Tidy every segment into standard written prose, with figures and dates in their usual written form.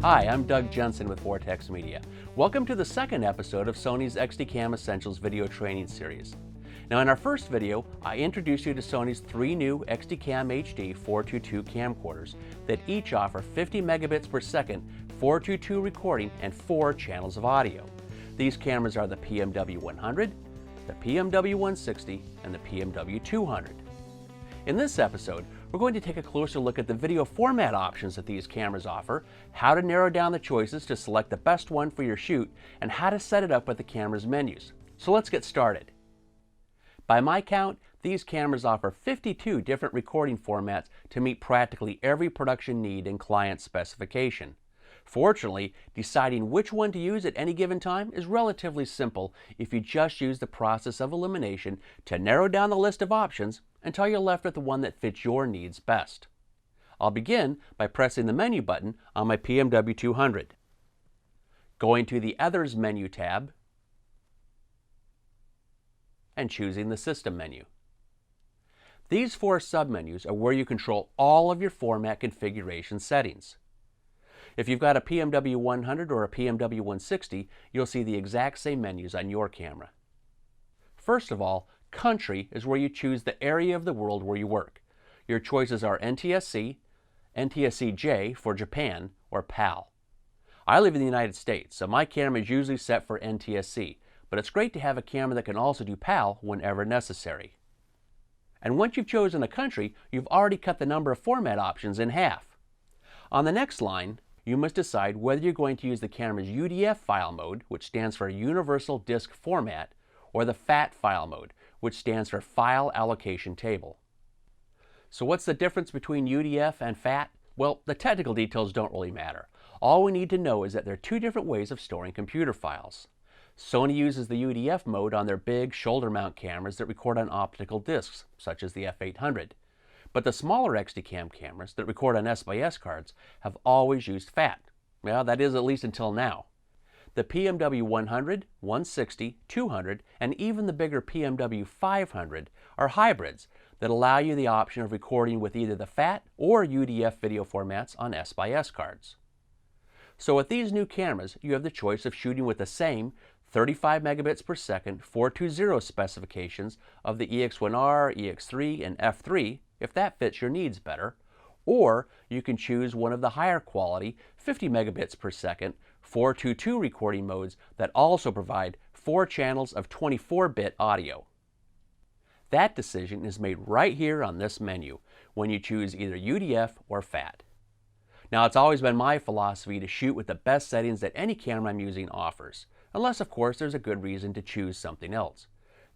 Hi, I'm Doug Jensen with Vortex Media. Welcome to the second episode of Sony's XDCAM Essentials video training series. Now in our first video, I introduced you to Sony's three new XDCAM HD 422 camcorders that each offer 50 megabits per second 422 recording and 4 channels of audio. These cameras are the PMW100, the PMW160, and the PMW200. In this episode, we're going to take a closer look at the video format options that these cameras offer, how to narrow down the choices to select the best one for your shoot, and how to set it up with the camera's menus. So let's get started. By my count, these cameras offer 52 different recording formats to meet practically every production need and client specification. Fortunately, deciding which one to use at any given time is relatively simple if you just use the process of elimination to narrow down the list of options until you're left with the one that fits your needs best. I'll begin by pressing the menu button on my PMW200. Going to the Others menu tab and choosing the System menu. These 4 submenus are where you control all of your format configuration settings. If you've got a PMW100 or a PMW160, you'll see the exact same menus on your camera. First of all, Country is where you choose the area of the world where you work. Your choices are NTSC, NTSC-J for Japan, or PAL. I live in the United States, so my camera is usually set for NTSC, but it's great to have a camera that can also do PAL whenever necessary. And once you've chosen a country, you've already cut the number of format options in half. On the next line, you must decide whether you're going to use the camera's UDF file mode, which stands for Universal Disk Format, or the FAT file mode, which stands for File Allocation Table. So what's the difference between UDF and FAT? Well, the technical details don't really matter. All we need to know is that there are 2 different ways of storing computer files. Sony uses the UDF mode on their big shoulder mount cameras that record on optical discs, such as the F800. But the smaller XDCAM cameras that record on S/S cards have always used FAT. Well, that is at least until now. The PMW100, 160, 200, and even the bigger PMW500 are hybrids that allow you the option of recording with either the FAT or UDF video formats on S/S cards. So with these new cameras, you have the choice of shooting with the same 35 megabits per second 420 specifications of the EX1R, EX3, and F3, if that fits your needs better, or you can choose one of the higher quality 50 megabits per second 422 recording modes that also provide 4 channels of 24-bit audio. That decision is made right here on this menu when you choose either UDF or FAT. Now, it's always been my philosophy to shoot with the best settings that any camera I'm using offers, unless of course there's a good reason to choose something else.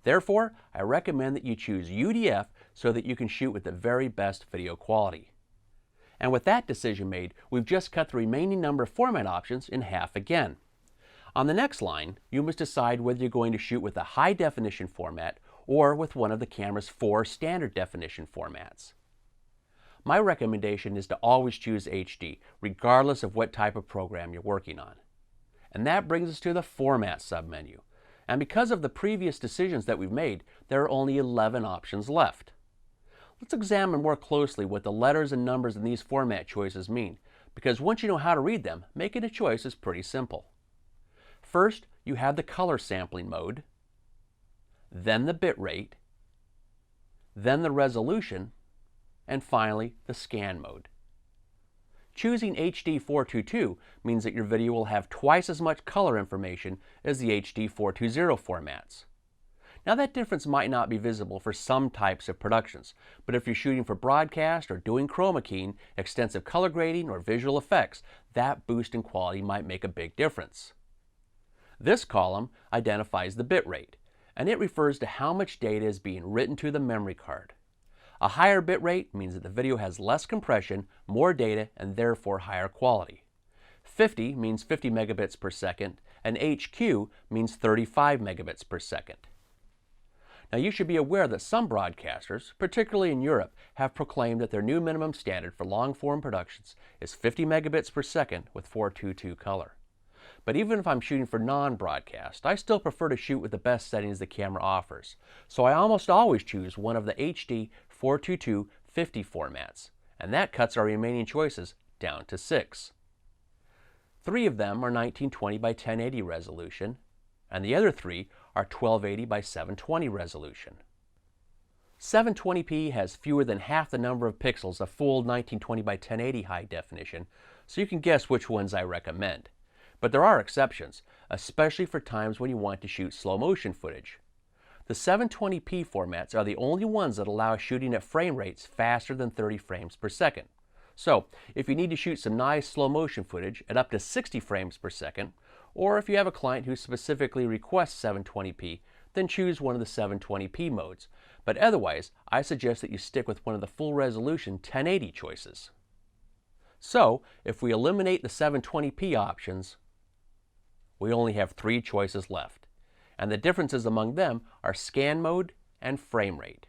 Therefore, I recommend that you choose UDF so that you can shoot with the very best video quality. And with that decision made, we've just cut the remaining number of format options in half again. On the next line, you must decide whether you're going to shoot with a high definition format or with one of the camera's 4 standard definition formats. My recommendation is to always choose HD, regardless of what type of program you're working on. And that brings us to the Format submenu. And because of the previous decisions that we've made, there are only 11 options left. Let's examine more closely what the letters and numbers in these format choices mean, because once you know how to read them, making a choice is pretty simple. First, you have the color sampling mode, then the bit rate, then the resolution, and finally the scan mode. Choosing HD 422 means that your video will have twice as much color information as the HD 420 formats. Now that difference might not be visible for some types of productions, but if you're shooting for broadcast or doing chroma keying, extensive color grading, or visual effects, that boost in quality might make a big difference. This column identifies the bit rate, and it refers to how much data is being written to the memory card. A higher bit rate means that the video has less compression, more data, and therefore higher quality. 50 means 50 megabits per second, and HQ means 35 megabits per second. Now you should be aware that some broadcasters, particularly in Europe, have proclaimed that their new minimum standard for long-form productions is 50 megabits per second with 422 color. But even if I'm shooting for non-broadcast, I still prefer to shoot with the best settings the camera offers. So I almost always choose one of the HD 422 50 formats, and that cuts our remaining choices down to 6. 3 of them are 1920 by 1080 resolution, and the other 3 are 1280 by 720 resolution. 720p has fewer than half the number of pixels of full 1920 by 1080 high definition, so you can guess which ones I recommend. But there are exceptions, especially for times when you want to shoot slow motion footage. The 720p formats are the only ones that allow shooting at frame rates faster than 30 frames per second. So, if you need to shoot some nice slow motion footage at up to 60 frames per second, or if you have a client who specifically requests 720p, then choose one of the 720p modes. But otherwise, I suggest that you stick with one of the full resolution 1080 choices. So, if we eliminate the 720p options, we only have 3 choices left. And the differences among them are scan mode and frame rate.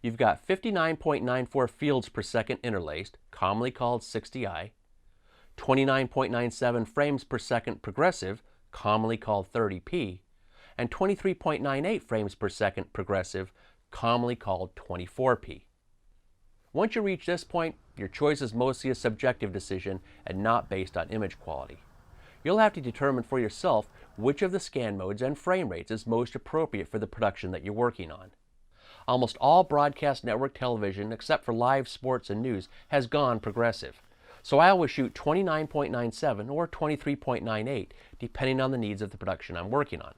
You've got 59.94 fields per second interlaced, commonly called 60i, 29.97 frames per second progressive, commonly called 30p, and 23.98 frames per second progressive, commonly called 24p. Once you reach this point, your choice is mostly a subjective decision and not based on image quality. You'll have to determine for yourself which of the scan modes and frame rates is most appropriate for the production that you're working on. Almost all broadcast network television, except for live sports and news, has gone progressive. So I always shoot 29.97 or 23.98, depending on the needs of the production I'm working on.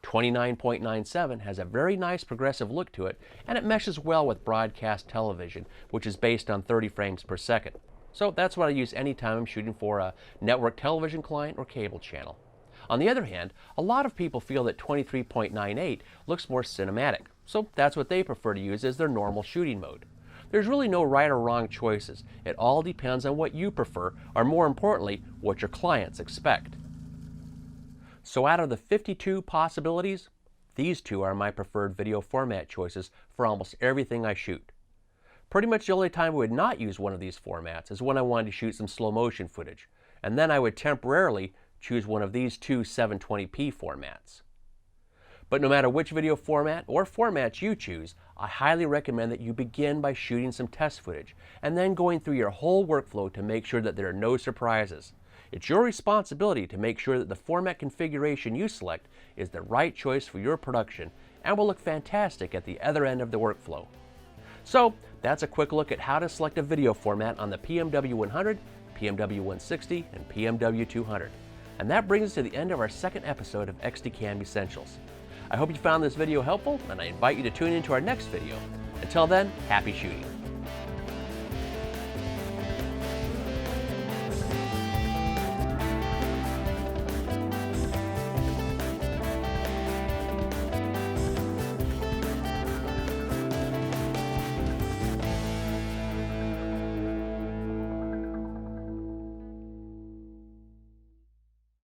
29.97 has a very nice progressive look to it, and it meshes well with broadcast television, which is based on 30 frames per second. So that's what I use anytime I'm shooting for a network television client or cable channel. On the other hand, a lot of people feel that 23.98 looks more cinematic, so that's what they prefer to use as their normal shooting mode. There's really no right or wrong choices. It all depends on what you prefer, or more importantly, what your clients expect. So out of the 52 possibilities, these 2 are my preferred video format choices for almost everything I shoot. Pretty much the only time I would not use one of these formats is when I wanted to shoot some slow motion footage, and then I would temporarily choose one of these 2 720p formats. But no matter which video format or formats you choose, I highly recommend that you begin by shooting some test footage and then going through your whole workflow to make sure that there are no surprises. It's your responsibility to make sure that the format configuration you select is the right choice for your production and will look fantastic at the other end of the workflow. So that's a quick look at how to select a video format on the PMW100, PMW160, and PMW200. And that brings us to the end of our second episode of XDCAM Essentials. I hope you found this video helpful, and I invite you to tune in to our next video. Until then, happy shooting.